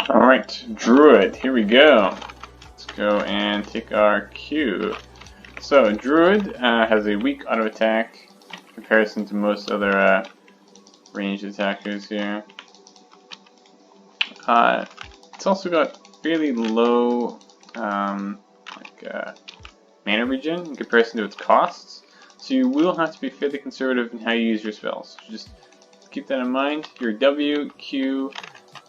Alright, Druid, here we go. Let's go and take our Q. So, Druid has a weak auto attack in comparison to most other ranged attackers here. It's also got fairly low mana regen in comparison to its costs, so you will have to be fairly conservative in how you use your spells. So just keep that in mind. Your W, Q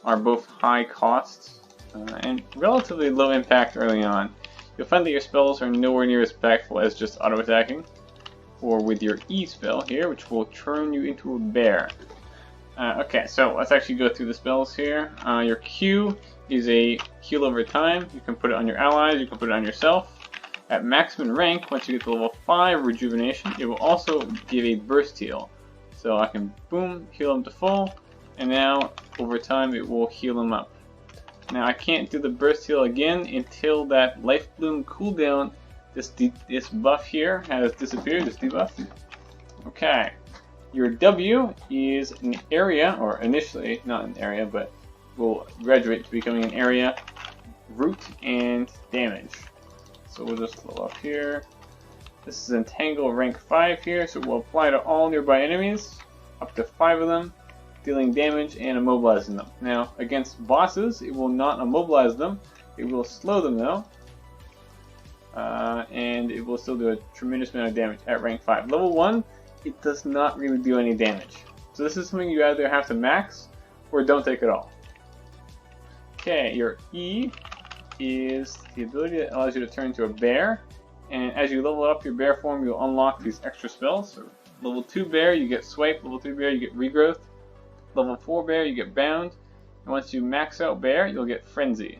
are both high costs and relatively low impact early on. You'll find that your spells are nowhere near as impactful as just auto attacking, or with your E spell here, which will turn you into a bear. Okay, so let's actually go through the spells here. Your Q is a heal over time. You can put it on your allies, you can put it on yourself. At maximum rank, once you get to level 5 rejuvenation, it will also give a burst heal. So I can boom, heal them to full, and now over time it will heal them up. Now I can't do the burst heal again until that life bloom cooldown, this buff here has disappeared, this debuff. Okay. Your W is an area, or initially not an area, but will graduate to becoming an area, root, and damage. So we'll just level up here. This is Entangle rank 5 here, so it will apply to all nearby enemies, up to 5 of them, dealing damage and immobilizing them. Now, against bosses, it will not immobilize them, it will slow them though, and it will still do a tremendous amount of damage at rank 5. Level 1, it does not really do any damage. So this is something you either have to max, or don't take at all. Okay, your E is the ability that allows you to turn into a bear, and as you level up your bear form, you'll unlock these extra spells. So level 2 bear, you get swipe, level 3 bear, you get regrowth, level 4 bear, you get bound, and once you max out bear, you'll get frenzy.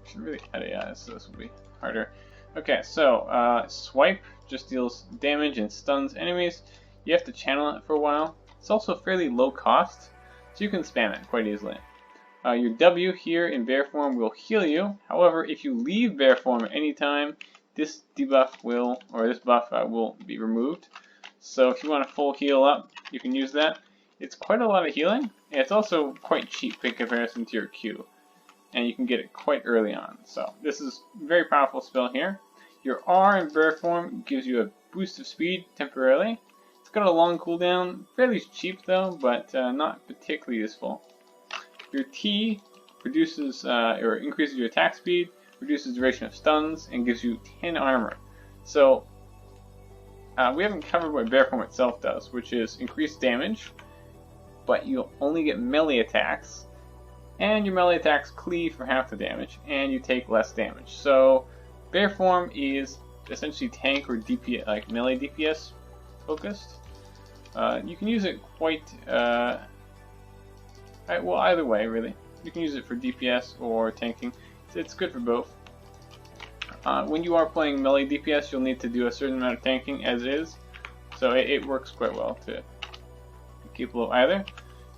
Should really add AI, so this will be harder. Okay, so swipe just deals damage and stuns enemies. You have to channel it for a while. It's also fairly low cost, so you can spam it quite easily. Your W here in bear form will heal you. However, if you leave bear form at any time, this debuff will, or this buff will be removed. So if you want a full heal up, you can use that. It's quite a lot of healing, and it's also quite cheap in comparison to your Q. And you can get it quite early on. So this is a very powerful spell here. Your R in bear form gives you a boost of speed temporarily. It's got a long cooldown, fairly cheap though, but not particularly useful. Your T produces or increases your attack speed, reduces duration of stuns, and gives you 10 armor. So we haven't covered what bear form itself does, which is increased damage, but you'll only get melee attacks, and your melee attacks cleave for half the damage, and you take less damage. So bear form is essentially tank or DPS, like melee DPS focused. You can use it quite well, either way, really. You can use it for DPS or tanking. It's good for both. When you are playing melee DPS, you'll need to do a certain amount of tanking as is, so it works quite well to keep low either.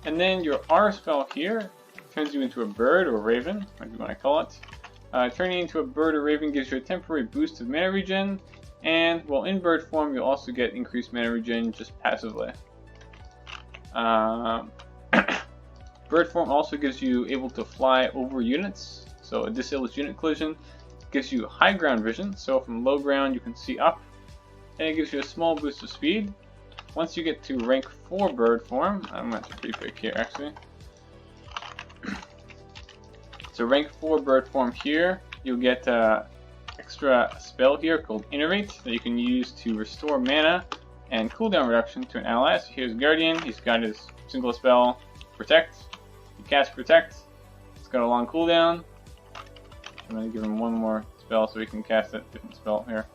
And then your R spell here turns you into a bird or a raven, whatever you want to call it. Turning into a bird or raven gives you a temporary boost of mana regen, and while in bird form, you'll also get increased mana regen just passively. Bird form also gives you able to fly over units, so a disables unit collision. Gives you high ground vision, so from low ground you can see up, and it gives you a small boost of speed. Once you get to rank 4 bird form, I'm going to pre-pick here actually. So rank 4 bird form here, you'll get extra spell here called Innervate that you can use to restore mana and cooldown reduction to an ally. So here's Guardian, he's got his single spell Protect. You cast Protect, it's got a long cooldown. I'm going to give him one more spell so we can cast that different spell here.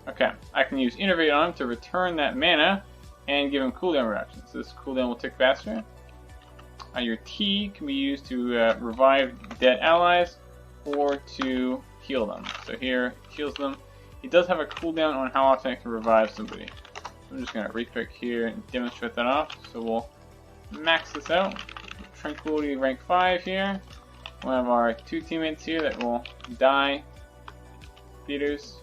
Okay, I can use Innervate on him to return that mana and give him cooldown reduction. So this cooldown will tick faster. Your T can be used to revive dead allies or to heal them. So here, it heals them. It does have a cooldown on how often it can revive somebody. So I'm just going to repick here and demonstrate that off. So we'll max this out. Tranquility rank 5 here. We'll have our 2 teammates here that will die. Feeders.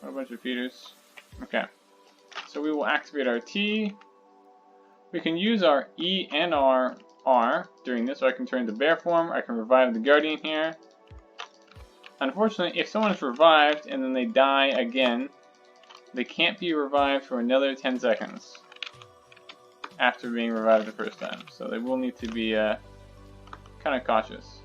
What a bunch of feeders. Okay. So we will activate our T. We can use our E and our R during this, so I can turn into bear form. I can revive the Guardian here. Unfortunately, if someone is revived and then they die again, they can't be revived for another 10 seconds after being revived the first time. So they will need to be kind of cautious.